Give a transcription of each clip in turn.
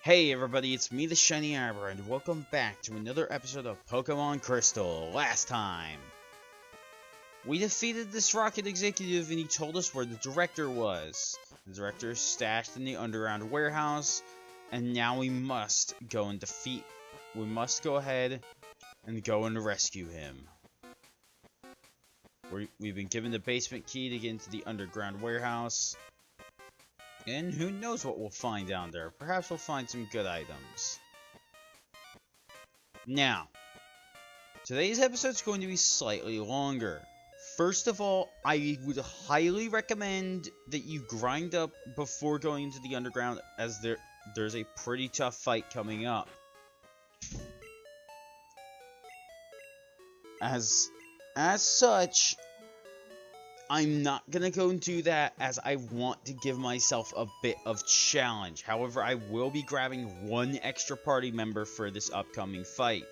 Hey everybody, it's me, the Shiny Arbor, and welcome back to another episode of Pokemon Crystal. Last time, we defeated this rocket executive and he told us where the director was. The director is stashed in the underground warehouse, and now we must go ahead and go and rescue him. We've been given the basement key to get into the underground warehouse. And who knows what we'll find down there. Perhaps we'll find some good items. Now, today's episode is going to be slightly longer. First of all, I would highly recommend that you grind up before going into the underground, as there's a pretty tough fight coming up. As such, I'm not gonna go and do that, as I want to give myself a bit of challenge. However, I will be grabbing one extra party member for this upcoming fight.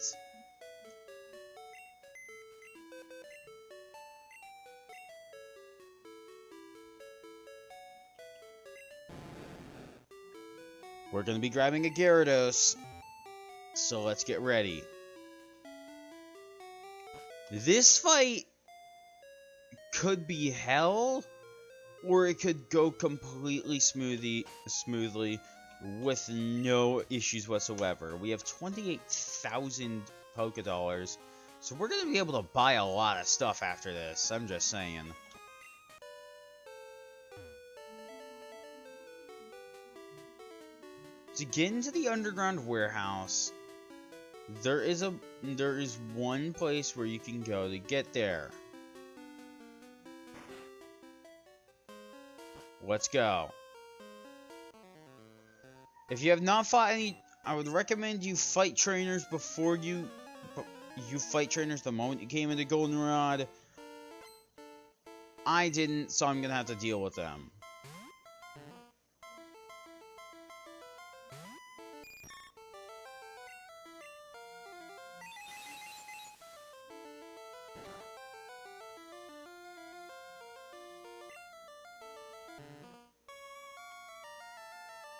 We're gonna be grabbing a Gyarados, so let's get ready. This fight could be hell, or it could go completely smoothly with no issues whatsoever. We have 28,000 Pokédollars, so we're going to be able to buy a lot of stuff after this, I'm just saying. To get into the underground warehouse, there is one place where you can go to get there. Let's go. If you have not fought any, I would recommend you fight trainers before you fight trainers the moment you came into Goldenrod. I didn't, so I'm gonna have to deal with them.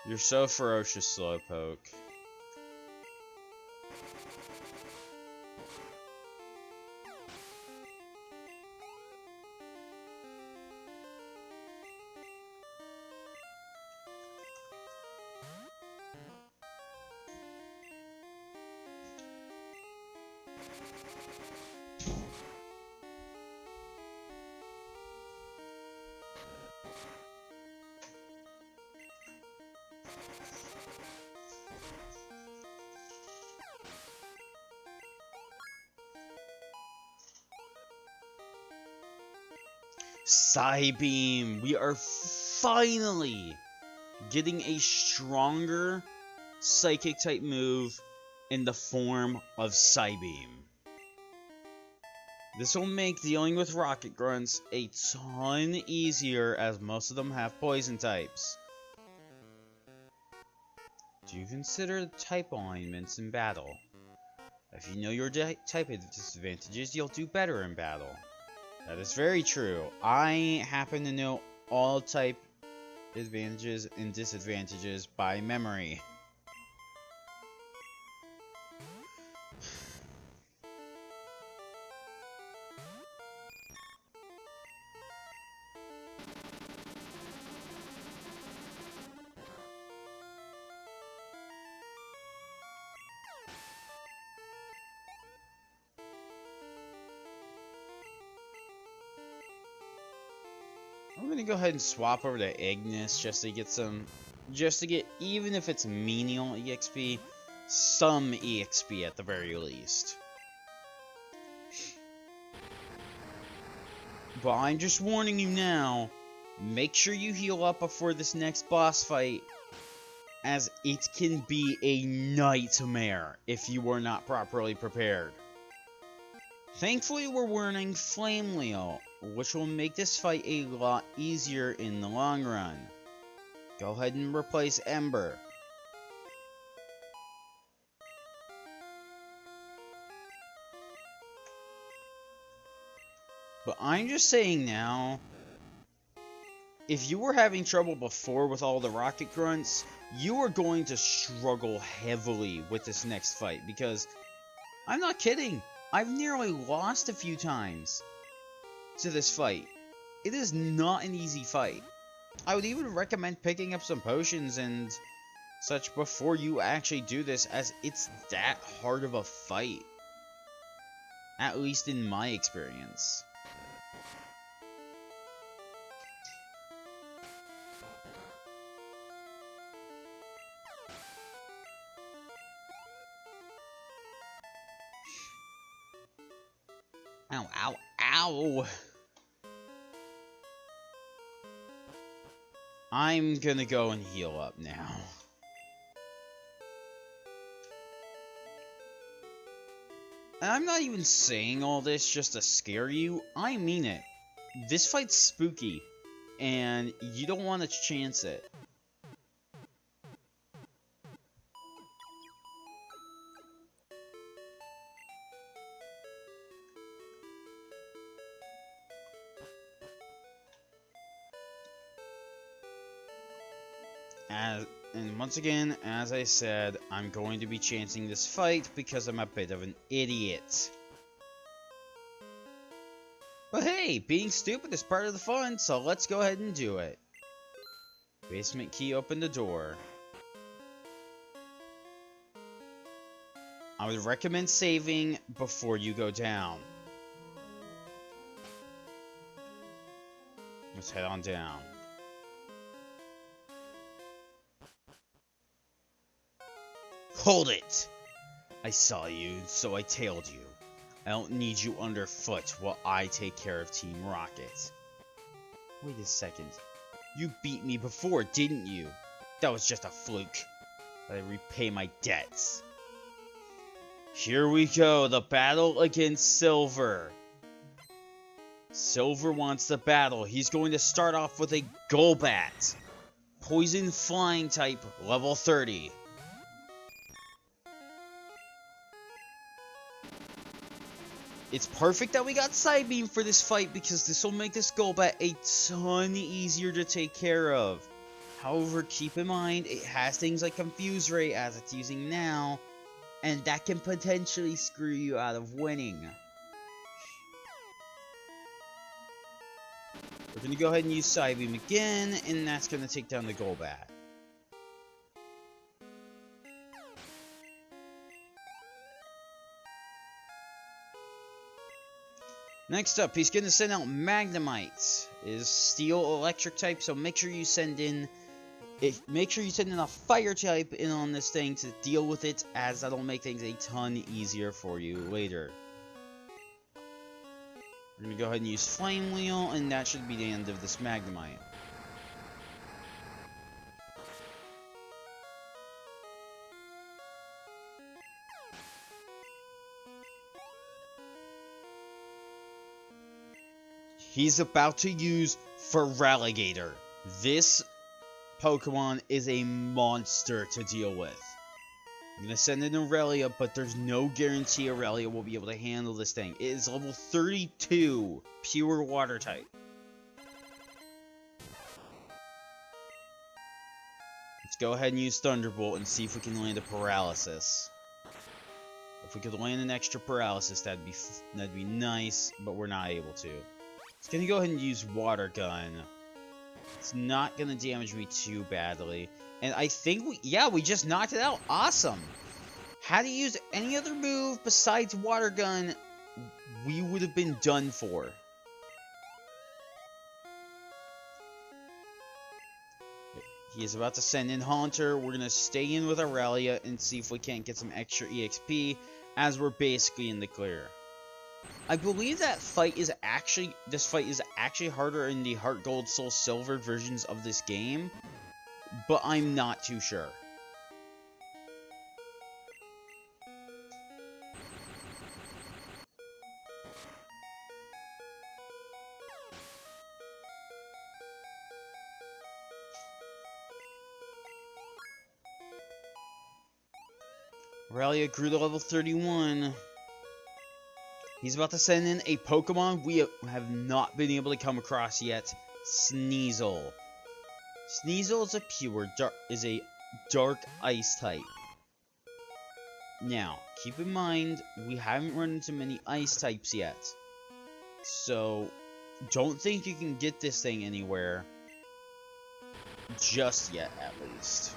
You're so ferocious, Slowpoke. Psybeam! We are finally getting a stronger Psychic type move in the form of Psybeam. This will make dealing with Rocket Grunts a ton easier, as most of them have poison types. Do consider type alignments in battle. If you know your type disadvantages, you'll do better in battle. That is very true. I happen to know all type advantages and disadvantages by memory. I'm gonna go ahead and swap over to Ignis just to get, even if it's menial EXP, some EXP at the very least. But I'm just warning you now, make sure you heal up before this next boss fight, as it can be a nightmare if you are not properly prepared. Thankfully, we're wearing Flame Leo, which will make this fight a lot easier in the long run. Go ahead and replace Ember. But I'm just saying now, if you were having trouble before with all the rocket grunts, you are going to struggle heavily with this next fight, because I'm not kidding, I've nearly lost a few times to this fight. It is not an easy fight. I would even recommend picking up some potions and such before you actually do this, as it's that hard of a fight. At least in my experience. Ow, ow, ow! I'm gonna go and heal up now. And I'm not even saying all this just to scare you, I mean it. This fight's spooky, and you don't want to chance it. And once again, as I said, I'm going to be chancing this fight because I'm a bit of an idiot. But hey, being stupid is part of the fun, so let's go ahead and do it. Basement key opened the door. I would recommend saving before you go down. Let's head on down. Hold it! I saw you, so I tailed you. I don't need you underfoot while I take care of Team Rocket. Wait a second. You beat me before, didn't you? That was just a fluke. But I repay my debts. Here we go, the battle against Silver. Silver wants the battle. He's going to start off with a Golbat. Poison Flying type, level 30. It's perfect that we got Psybeam for this fight, because this will make this Golbat a ton easier to take care of. However, keep in mind, it has things like Confuse Ray as it's using now, and that can potentially screw you out of winning. We're going to go ahead and use Psybeam again, and that's going to take down the Golbat. Next up, he's going to send out Magnemite. Is Steel Electric type, so make sure you send in a Fire type in on this thing to deal with it, as that'll make things a ton easier for you later. We're going to go ahead and use Flame Wheel, and that should be the end of this Magnemite. He's about to use Feraligatr. This Pokemon is a monster to deal with. I'm going to send in Aurelia, but there's no guarantee Aurelia will be able to handle this thing. It is level 32, pure water type. Let's go ahead and use Thunderbolt and see if we can land a Paralysis. If we could land an extra Paralysis, that'd be nice, but we're not able to. It's going to go ahead and use Water Gun. It's not going to damage me too badly. And I think we just knocked it out. Awesome. Had he used any other move besides Water Gun, we would have been done for. He is about to send in Haunter. We're going to stay in with Aurelia and see if we can't get some extra EXP, as we're basically in the clear. I believe that this fight is actually harder in the Heart Gold, Soul Silver versions of this game, but I'm not too sure. Aurelia grew to level 31. He's about to send in a Pokemon we have not been able to come across yet. Sneasel. Sneasel is a dark ice type. Now, keep in mind, we haven't run into many ice types yet. So, don't think you can get this thing anywhere. Just yet, at least.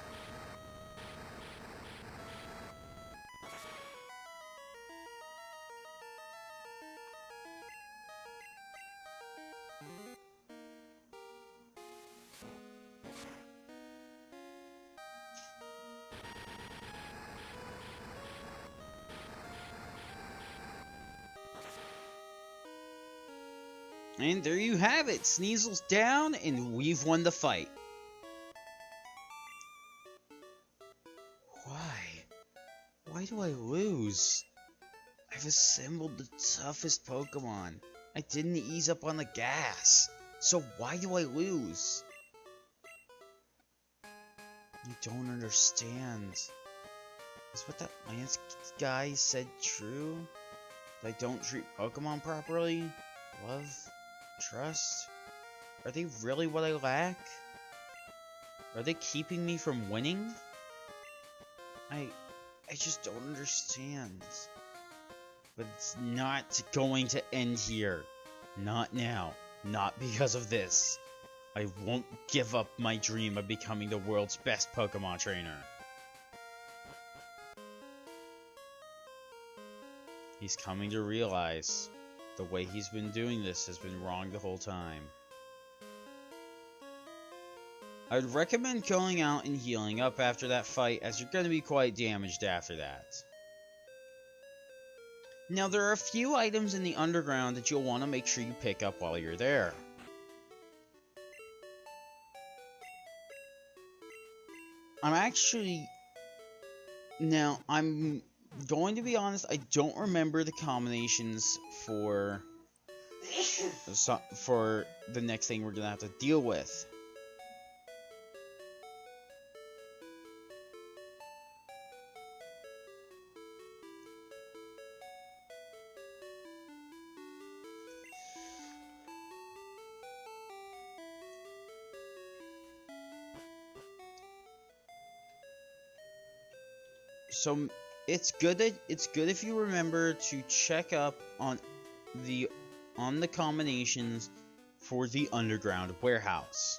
And there you have it. Sneasel's down, and we've won the fight. Why do I lose? I've assembled the toughest Pokemon. I didn't ease up on the gas. So why do I lose? You don't understand. Is what that Lance guy said true? That I don't treat Pokemon properly? Love? Trust? Are they really what I lack? Are they keeping me from winning? I just don't understand. But it's not going to end here. Not now. Not because of this. I won't give up my dream of becoming the world's best Pokemon trainer. He's coming to realize the way he's been doing this has been wrong the whole time. I would recommend going out and healing up after that fight, as you're going to be quite damaged after that. Now, there are a few items in the underground that you'll want to make sure you pick up while you're there. I'm going to be honest, I don't remember the combinations for the next thing we're going to have to deal with. So it's good if you remember to check up on the combinations for the underground warehouse.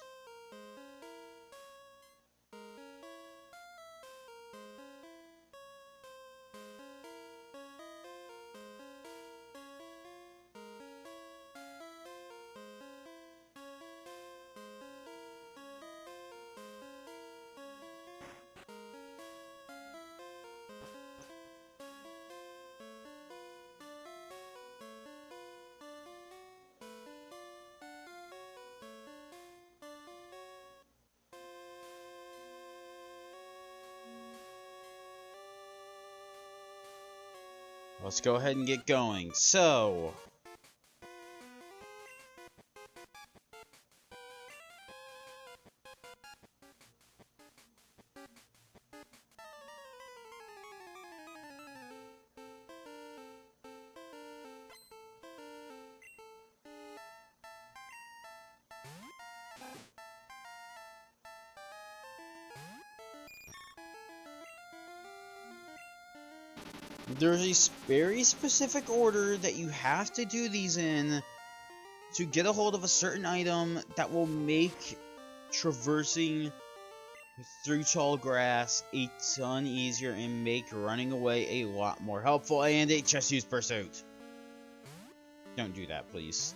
Let's go ahead and get going. So, there's a very specific order that you have to do these in to get a hold of a certain item that will make traversing through tall grass a ton easier and make running away a lot more helpful. And it just used Pursuit. Don't do that, please.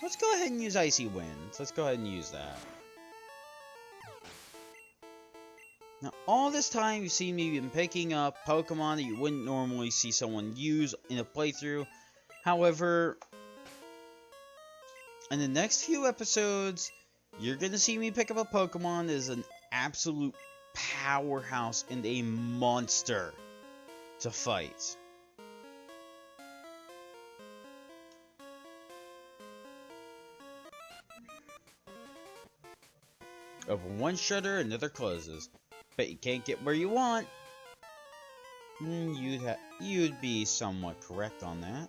Let's go ahead and use Icy Winds. Let's go ahead and use that. Now, all this time, you've seen me been picking up Pokemon that you wouldn't normally see someone use in a playthrough. However, in the next few episodes, you're going to see me pick up a Pokemon that is an absolute powerhouse and a monster to fight. Open one shutter, another closes. Bet you can't get where you want. You'd be somewhat correct on that.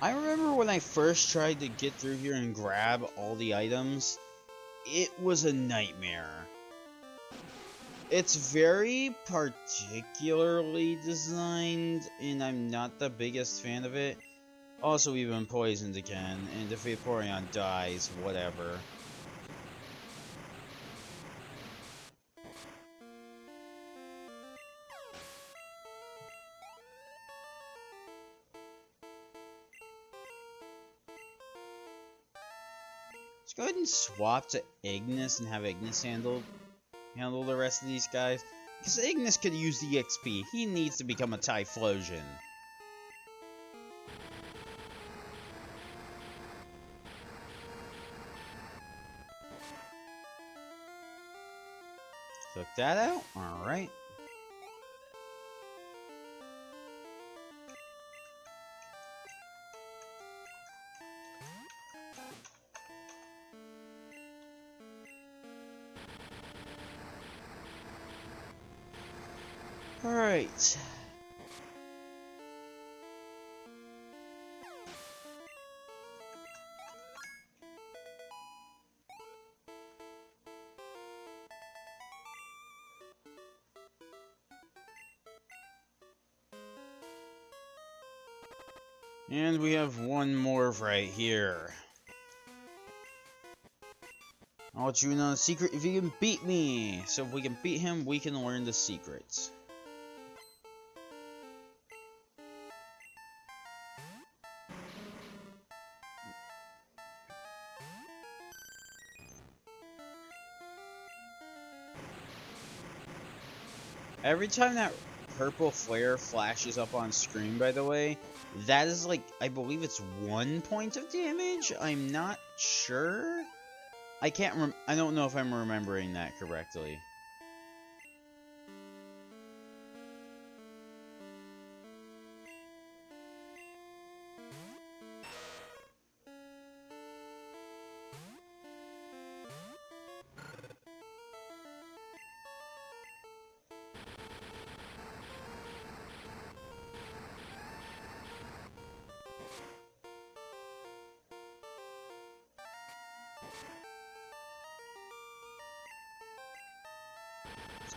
I remember when I first tried to get through here and grab all the items, it was a nightmare. It's very particularly designed, and I'm not the biggest fan of it. Also, we've been poisoned again, and if Vaporeon dies, whatever. Let's go ahead and swap to Ignis and have Ignis handle the rest of these guys. Because Ignis could use the XP. He needs to become a Typhlosion. Took that out. Alright. Alright. And we have one more right here. I'll let you know the secret if you can beat me. So if we can beat him, we can learn the secrets. Every time that purple flare flashes up on screen, by the way, that is like, I believe it's 1 point of damage? I'm not sure? I don't know if I'm remembering that correctly.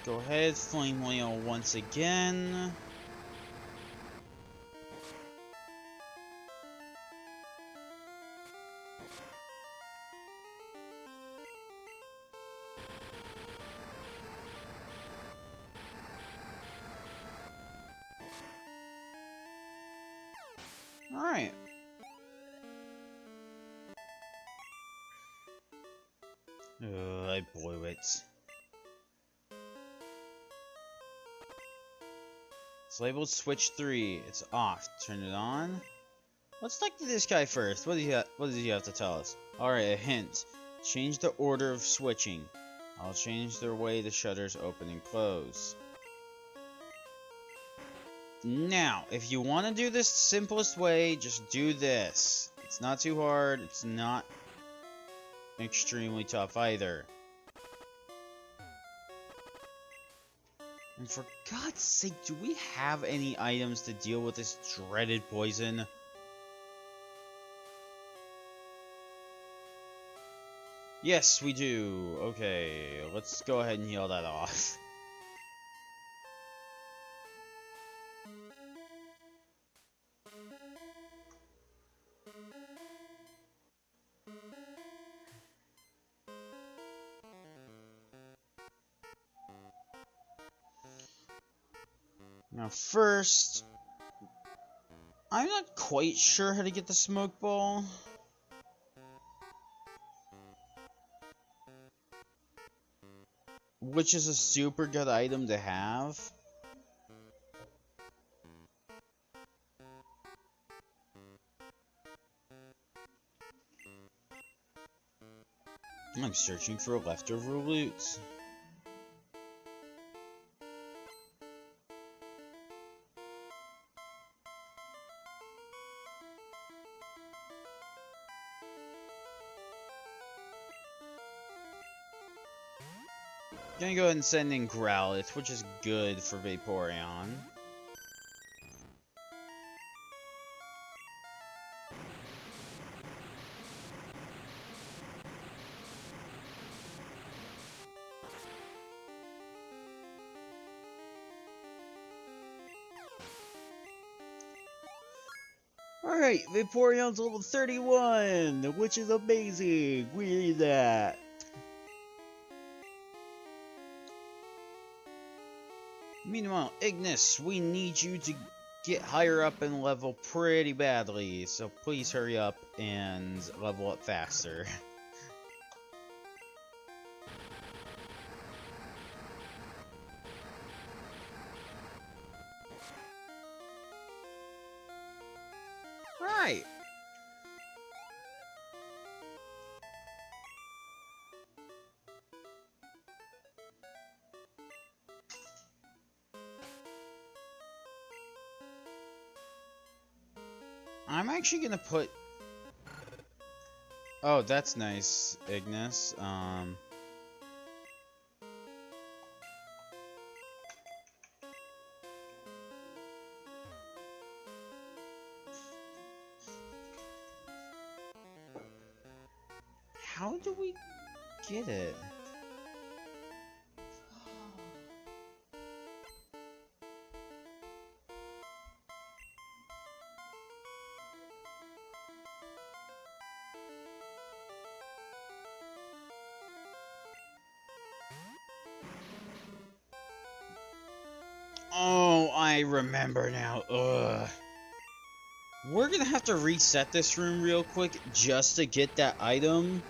Go ahead, Flame Wheel once again. Alright. I blew it. It's labeled switch 3. It's off. Turn it on. Let's talk to this guy first. What does he have to tell us? Alright, a hint. Change the order of switching. I'll change the way the shutters open and close. Now, if you want to do this simplest way, just do this. It's not too hard. It's not extremely tough either. And for God's sake, do we have any items to deal with this dreaded poison? Yes, we do. Okay, let's go ahead and heal that off. Now first, I'm not quite sure how to get the smoke ball. Which is a super good item to have. I'm searching for leftover loot. Gonna go ahead and send in Growlithe, which is good for Vaporeon. Alright, Vaporeon's level 31, which is amazing. We need that. Meanwhile, Ignis, we need you to get higher up in level pretty badly, so please hurry up and level up faster. Right. I'm actually gonna put... Oh, that's nice, Ignis. How do we get it? Oh, I remember now. Ugh. We're gonna have to reset this room real quick just to get that item.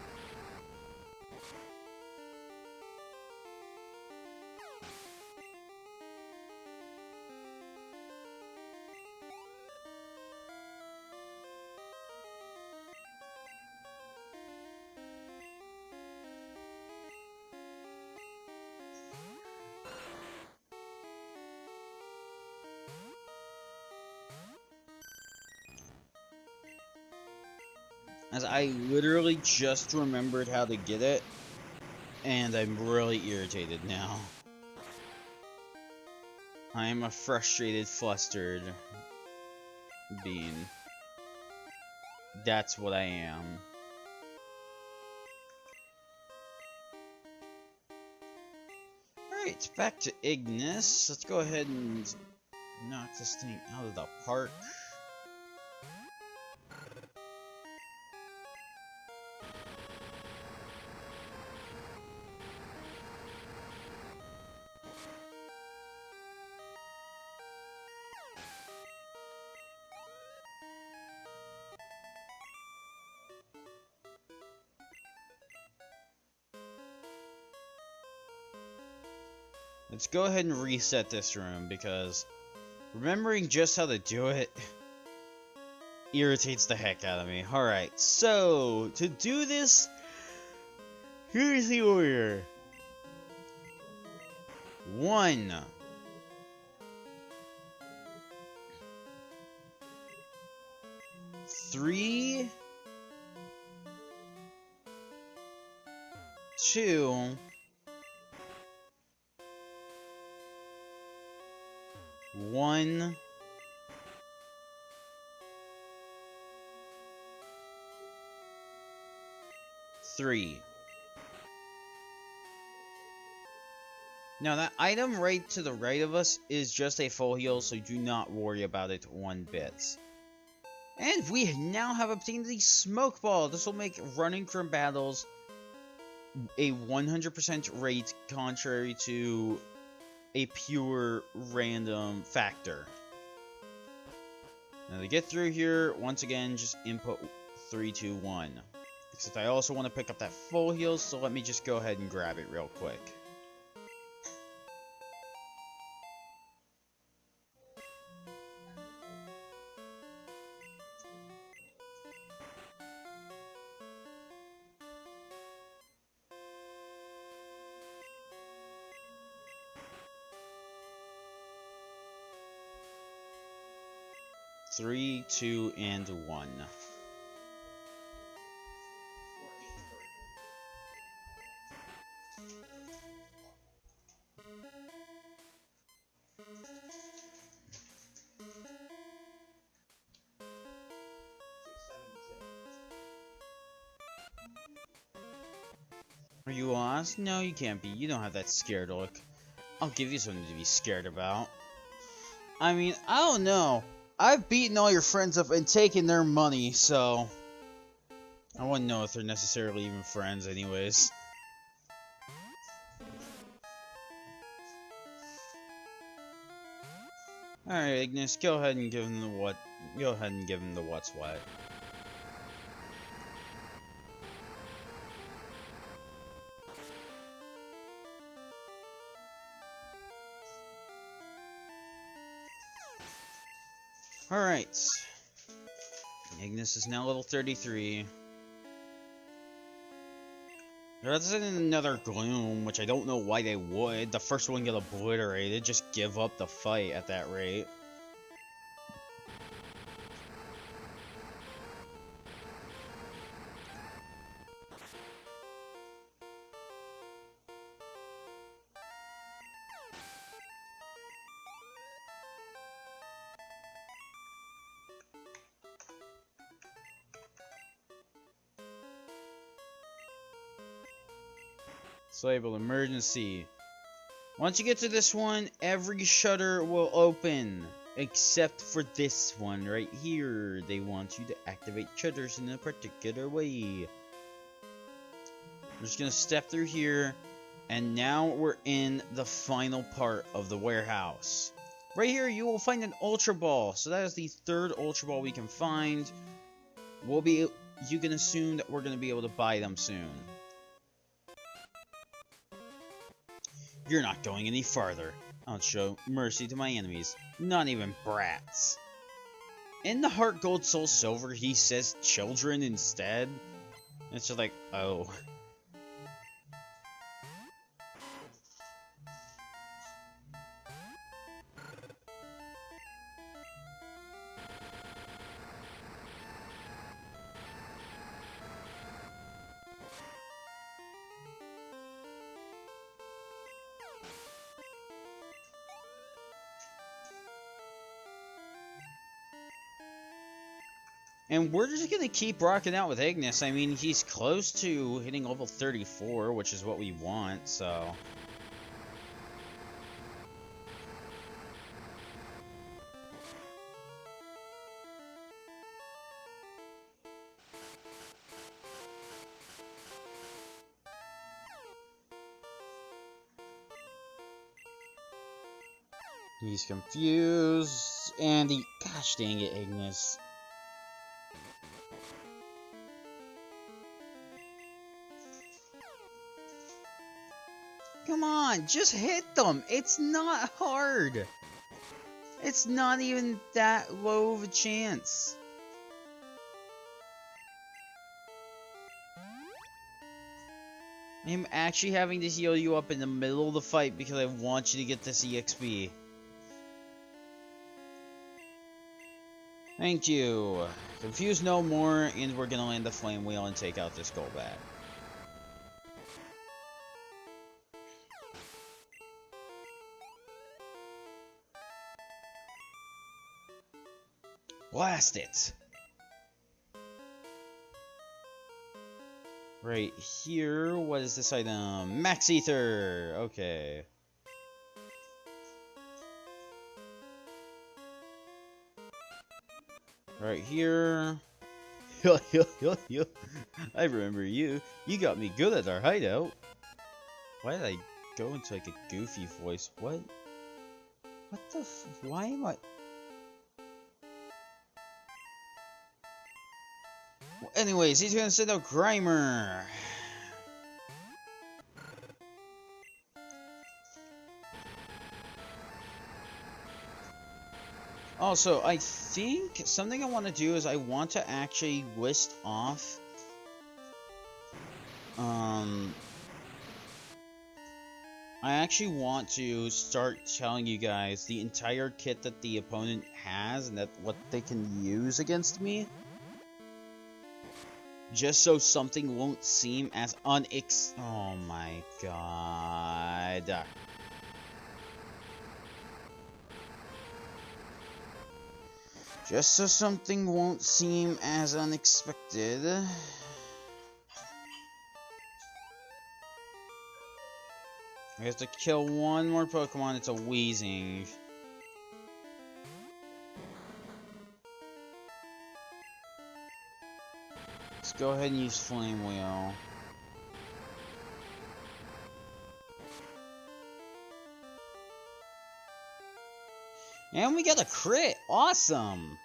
As I literally just remembered how to get it, and I'm really irritated now. I am a frustrated, flustered bean. That's what I am. Alright, back to Ignis. Let's go ahead and knock this thing out of the park. Let's go ahead and reset this room, because remembering just how to do it irritates the heck out of me. Alright, so to do this, here's the order. 1. 3. 2. 1. 3. Now that item right to the right of us is just a full heal, so do not worry about it one bit. And we now have obtained the Smoke Ball. This will make running from battles a 100% rate, contrary to a pure random factor. Now to get through here, once again, just input 3, 2, 1. Except I also want to pick up that full heal, so let me just go ahead and grab it real quick. Three, 2, and 1. Are you lost? No, you can't be. You don't have that scared look. I'll give you something to be scared about. I mean, I don't know. I've beaten all your friends up and taken their money, so I wouldn't know if they're necessarily even friends anyways. Alright, Ignis, go ahead and give him the what. Go ahead and give him the what's what. Alright. Ignis is now level 33. Rather than another Gloom, which I don't know why they would. The first one get obliterated, just give up the fight at that rate. Disable emergency. Once you get to this one, every shutter will open. Except for this one right here. They want you to activate shutters in a particular way. We're just gonna step through here. And now we're in the final part of the warehouse. Right here, you will find an Ultra Ball. So that is the third Ultra Ball we can find. You can assume that we're gonna be able to buy them soon. You're not going any farther. I'll show mercy to my enemies. Not even brats. In the Heart Gold Soul Silver, he says children instead. It's just like, oh. And we're just gonna keep rocking out with Ignis. I mean, he's close to hitting level 34, which is what we want, so. He's confused, and gosh dang it, Ignis. Come on, just hit them. It's not hard. It's not even that low of a chance. I'm actually having to heal you up in the middle of the fight because I want you to get this EXP. Thank you. Confuse no more, and we're gonna land the Flame Wheel and take out this Golbat. Blast it! Right here, what is this item? Max Ether! Okay. Right here. I remember you. You got me good at our hideout. Why did I go into like a goofy voice? What? What the why am I... Well, anyways, he's gonna send out Grimer. Also, I think something I want to do is I want to actually list off I actually want to start telling you guys the entire kit that the opponent has and that what they can use against me. Just so something won't seem as oh my god. Just so something won't seem as unexpected. We have to kill one more Pokemon. It's a Weezing. Let's go ahead and use Flame Wheel. And we got a crit! Awesome!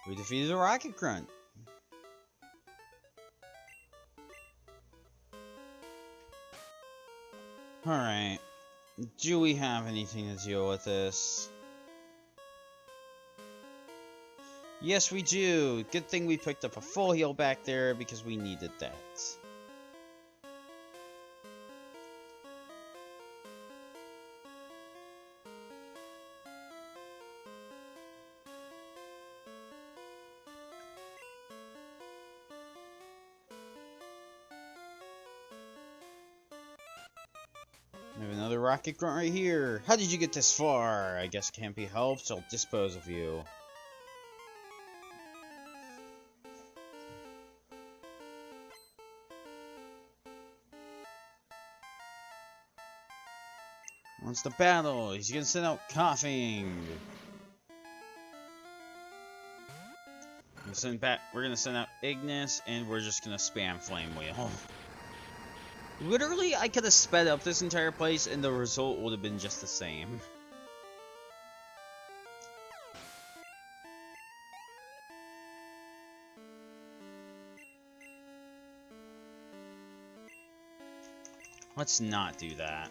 We defeated a Rocket Grunt. Alright. Do we have anything to deal with this? Yes, we do. Good thing we picked up a full heal back there because we needed that. We have another Rocket Grunt right here. How did you get this far? I guess can't be helped, so I'll dispose of you. What's the battle? He's gonna send out Coughing. We're gonna send out Ignis, and we're just gonna spam Flame Wheel. Literally, I could have sped up this entire place, and the result would have been just the same. Let's not do that.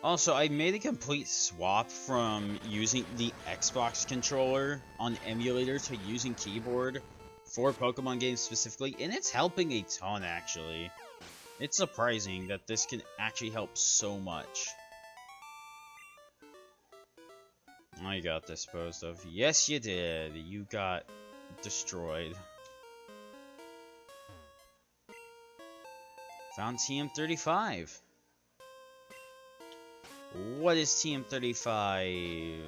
Also, I made a complete swap from using the Xbox controller on emulator to using keyboard for Pokemon games specifically, and it's helping a ton, actually. It's surprising that this can actually help so much. I got disposed of. Yes, you did. You got destroyed. Found TM35. What is TM35?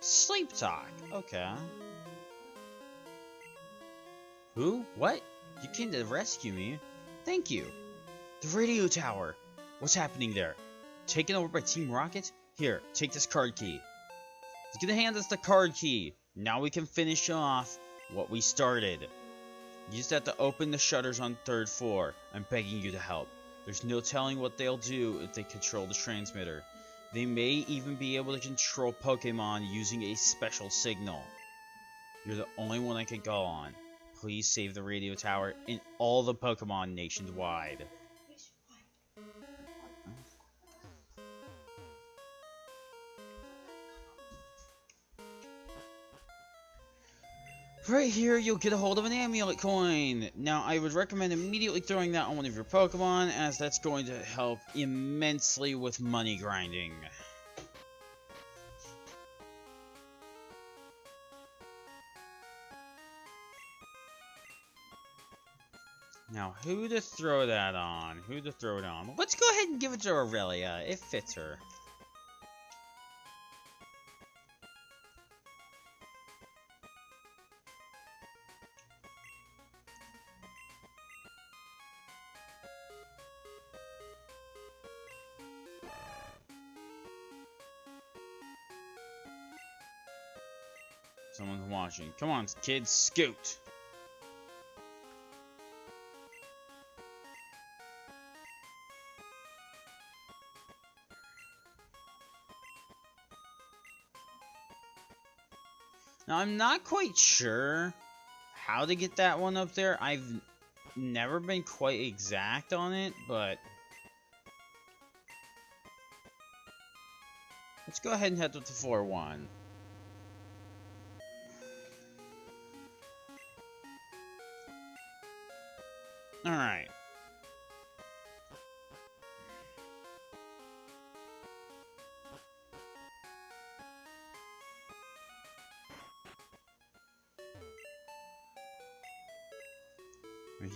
Sleep Talk. Okay. Who? What? You came to rescue me? Thank you. The radio tower. What's happening there? Taken over by Team Rocket? Here, take this card key. He's gonna hand us the card key. Now we can finish off what we started. Use that to open the shutters on 3rd floor. I'm begging you to help. There's no telling what they'll do if they control the transmitter. They may even be able to control Pokemon using a special signal. You're the only one I can go on. Please save the radio tower and all the Pokemon nationwide. Right here, you'll get a hold of an amulet coin. Now, I would recommend immediately throwing that on one of your Pokemon, as that's going to help immensely with money grinding. Now, who to throw that on? Who to throw it on? Let's go ahead and give it to Aurelia. It fits her. Someone's watching. Come on, kids, scoot! Now, I'm not quite sure how to get that one up there. I've never been quite exact on it, but let's go ahead and head up to floor 1. Alright.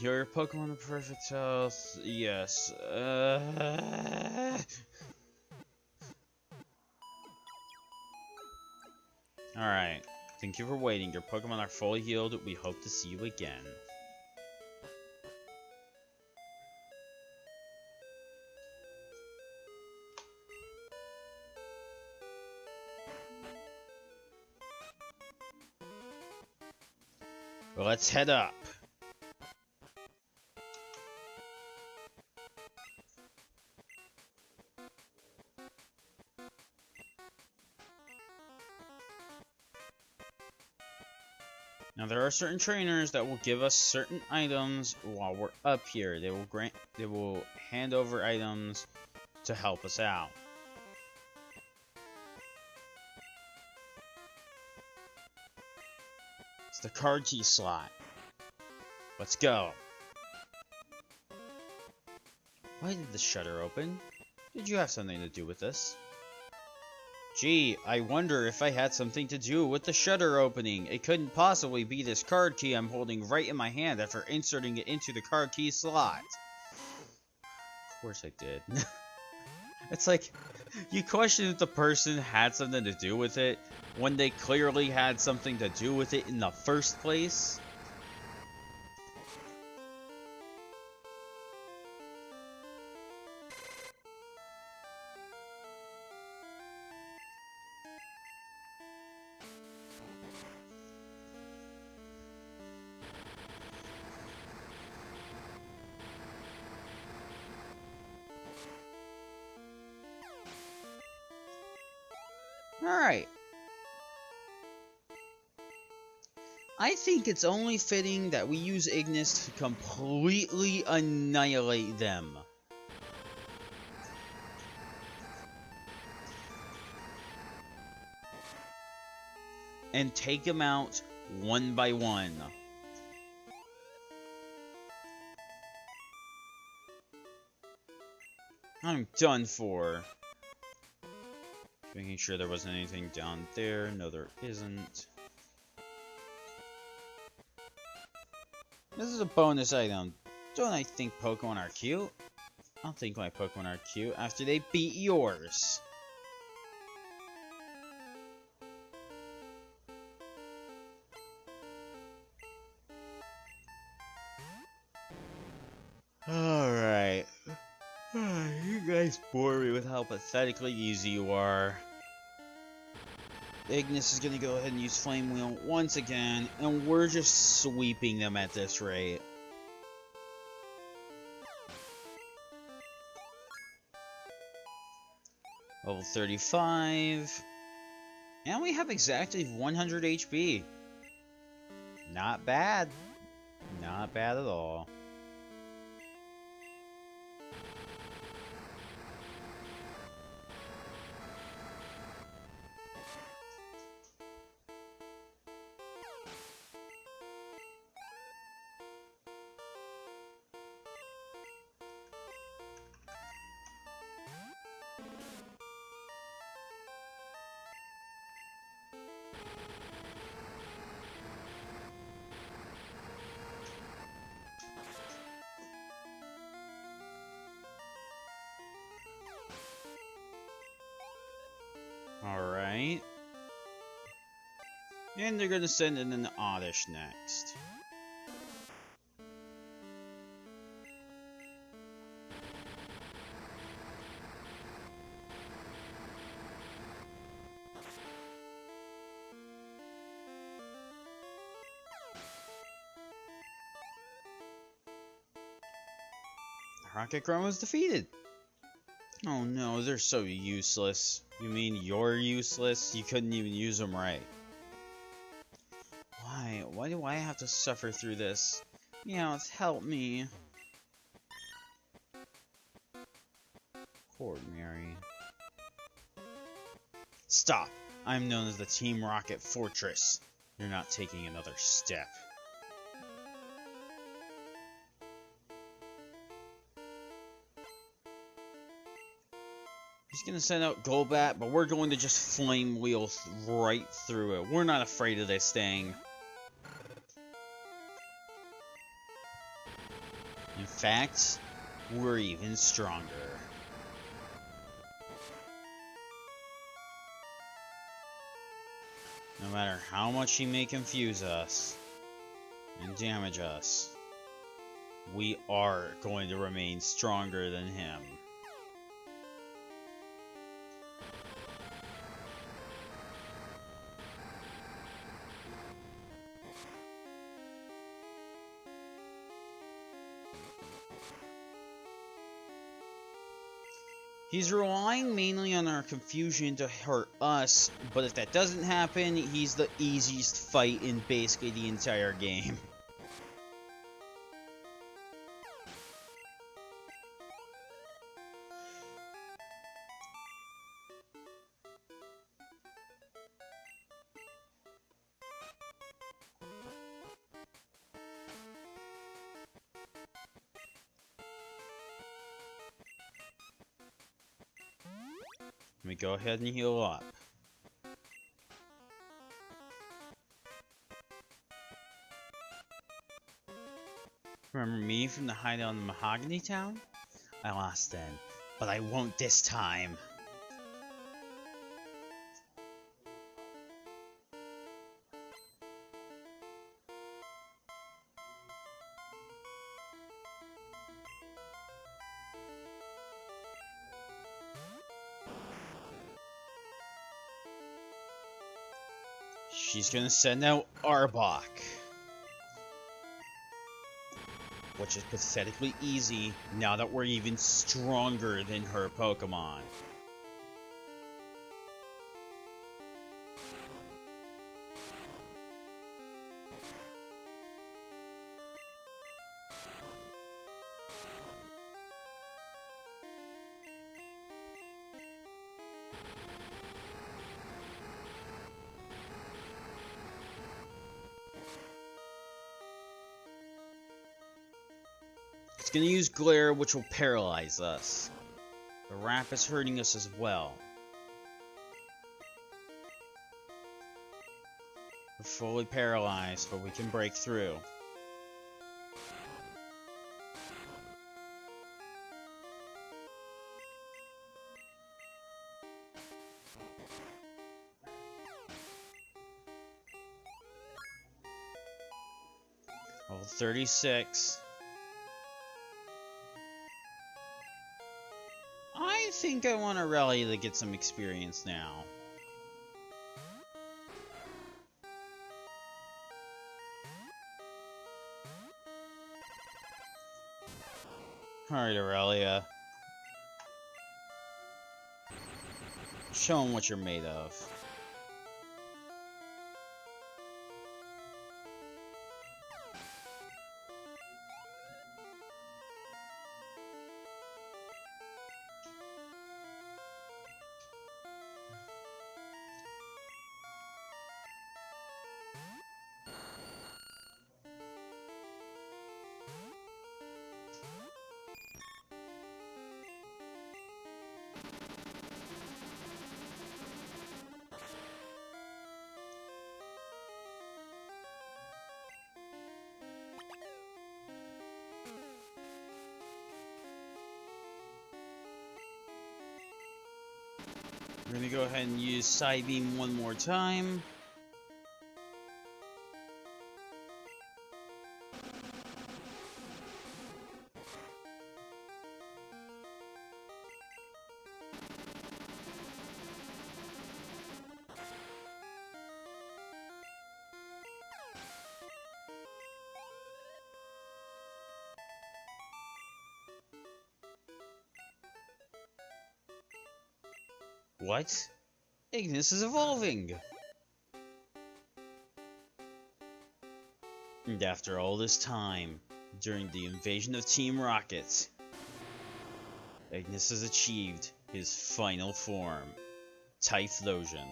Your Pokemon in perfect health. Yes. Alright. Thank you for waiting. Your Pokemon are fully healed. We hope to see you again. Well, let's head up. Now there are certain trainers that will give us certain items while we're up here. They will hand over items to help us out. It's the card key slot. Let's go. Why did the shutter open? Did you have something to do with this? Gee, I wonder if I had something to do with the shutter opening. It couldn't possibly be this card key I'm holding right in my hand after inserting it into the card key slot. Of course I did. It's like, you question if the person had something to do with it when they clearly had something to do with it in the first place. Alright. I think it's only fitting that we use Ignis to completely annihilate them. And take them out one by one. I'm done for. Making sure there wasn't anything down there. No, there isn't. This is a bonus item. Don't I think Pokemon are cute? I'll think my Pokemon are cute after they beat yours. Alright. You guys bore me with how pathetically easy you are. Ignis is gonna go ahead and use Flame Wheel once again, and we're just sweeping them at this rate. Level 35. And we have exactly 100 HP. Not bad. Not bad at all. Alright. And they're gonna send in an Oddish next. Rocket Chrome was defeated. Oh no, they're so useless. You mean you're useless? You couldn't even use them right. Why? Why do I have to suffer through this? Meowth, help me. Poor Mary. Stop! I'm known as the Team Rocket Fortress. You're not taking another step. He's gonna send out Golbat, but we're going to just Flame Wheel right through it. We're not afraid of this thing. In fact, we're even stronger. No matter how much he may confuse us and damage us, we are going to remain stronger than him. He's relying mainly on our confusion to hurt us, but if that doesn't happen, he's the easiest fight in basically the entire game. Let me go ahead and heal up. Remember me from the hideout in Mahogany Town? I lost then, but I won't this time. She's gonna send out Arbok, which is pathetically easy now that we're even stronger than her Pokemon. It's gonna use Glare, which will paralyze us. The Wrap is hurting us as well. We're fully paralyzed, but we can break through. Level 36. I think I want Aurelia to get some experience now. Alright, Aurelia. Show them what you're made of. We're gonna go ahead and use Psybeam one more time. What? Ignis is evolving! And after all this time, during the invasion of Team Rocket, Ignis has achieved his final form, Typhlosion.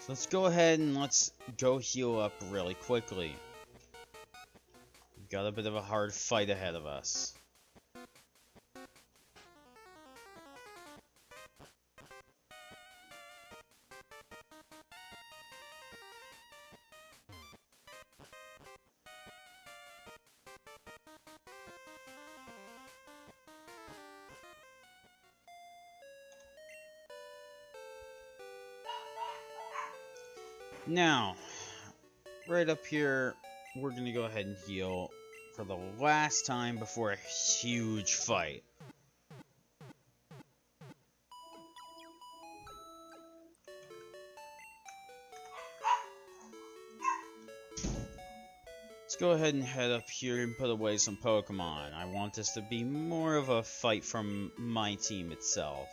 So let's go ahead and let's go heal up really quickly. We've got a bit of a hard fight ahead of us. Now, right up here, we're gonna go ahead and heal for the last time before a huge fight. Let's go ahead and head up here and put away some Pokemon. I want this to be more of a fight from my team itself.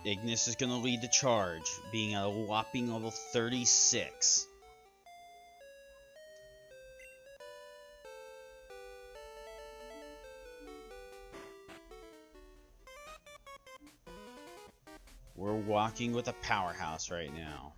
Ignis is going to lead the charge, being at a whopping level 36. We're walking with a powerhouse right now.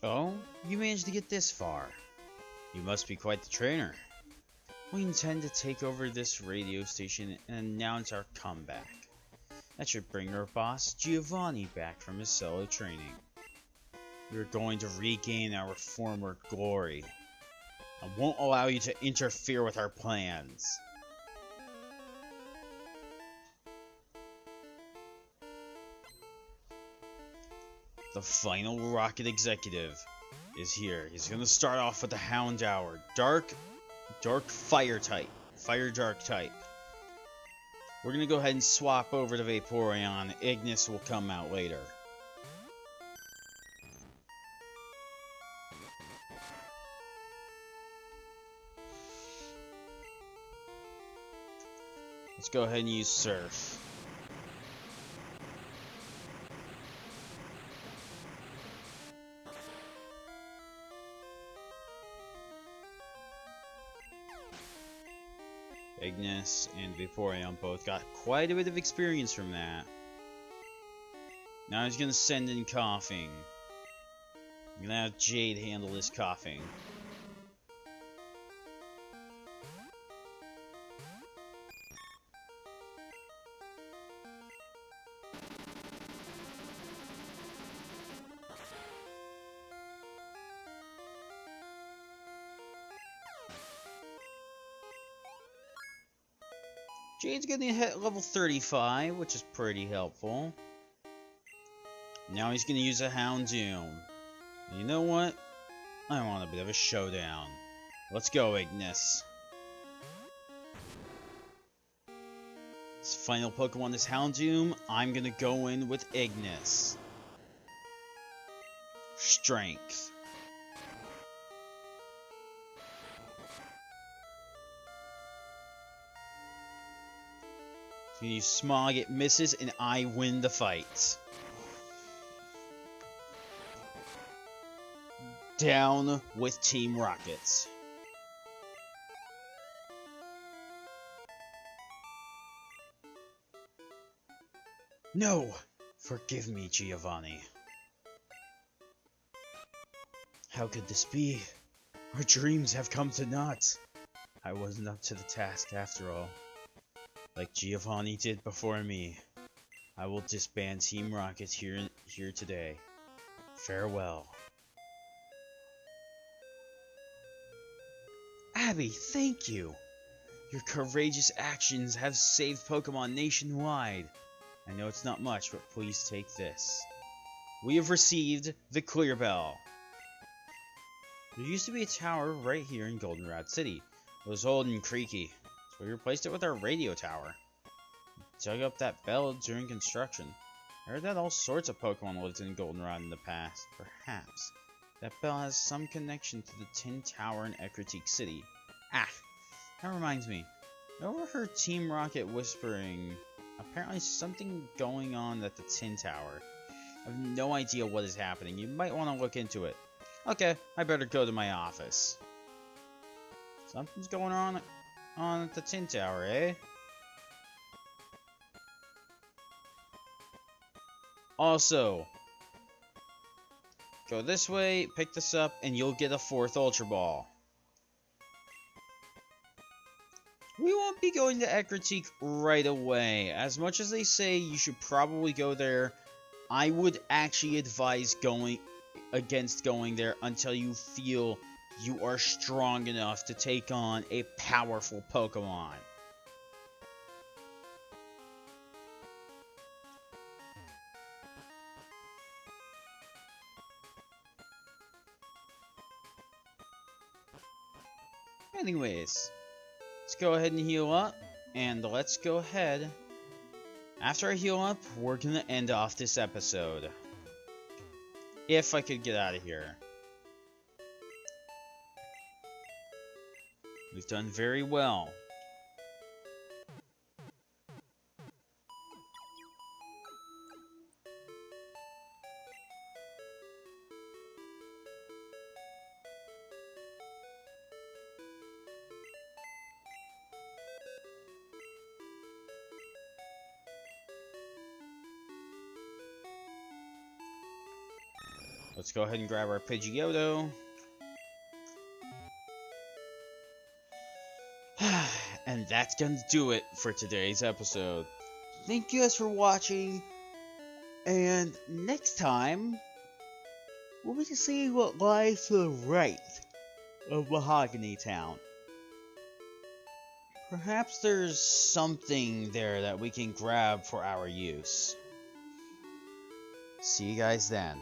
Oh, you managed to get this far. You must be quite the trainer. We intend to take over this radio station and announce our comeback. That should bring our boss, Giovanni, back from his solo training. We're going to regain our former glory. I won't allow you to interfere with our plans. The final Rocket Executive is here. He's gonna start off with the Houndour. Dark Fire type. Fire Dark type. We're gonna go ahead and swap over to Vaporeon. Ignis will come out later. Let's go ahead and use Surf. Ignis and Vaporeon both got quite a bit of experience from that. Now he's gonna send in Coughing. I'm gonna have Jade handle this Coughing. Jade's gonna hit level 35, which is pretty helpful. Now he's gonna use a Houndoom. You know what? I want a bit of a showdown. Let's go, Ignis. This final Pokemon is Houndoom. I'm gonna go in with Ignis. Strength. You Smog, it misses, and I win the fight. Down with Team Rockets. No! Forgive me, Giovanni. How could this be? Our dreams have come to naught. I wasn't up to the task after all. Like Giovanni did before me, I will disband Team Rocket here today. Farewell. Abby, thank you! Your courageous actions have saved Pokemon nationwide. I know it's not much, but please take this. We have received the Clear Bell. There used to be a tower right here in Goldenrod City. It was old and creaky. We replaced it with our radio tower. We dug up that bell during construction. I heard that all sorts of Pokemon lived in Goldenrod in the past. Perhaps that bell has some connection to the Tin Tower in Ecruteak City. Ah, that reminds me. I overheard Team Rocket whispering. Apparently something going on at the Tin Tower. I have no idea what is happening. You might want to look into it. Okay, I better go to my office. Something's going on at the Tin Tower, eh? Also, go this way, pick this up, and you'll get a 4th Ultra Ball. We won't be going to Ecruteak right away. As much as they say you should probably go there, I would actually advise going against going there until you feel you are strong enough to take on a powerful Pokemon. Anyways, let's go ahead and heal up, and let's go ahead. After I heal up, we're gonna end off this episode. If I could get out of here. We've done very well. Let's go ahead and grab our Pidgeotto. And that's gonna do it for today's episode. Thank you guys for watching. And next time, we'll be seeing what lies to the right of Mahogany Town. Perhaps there's something there that we can grab for our use. See you guys then.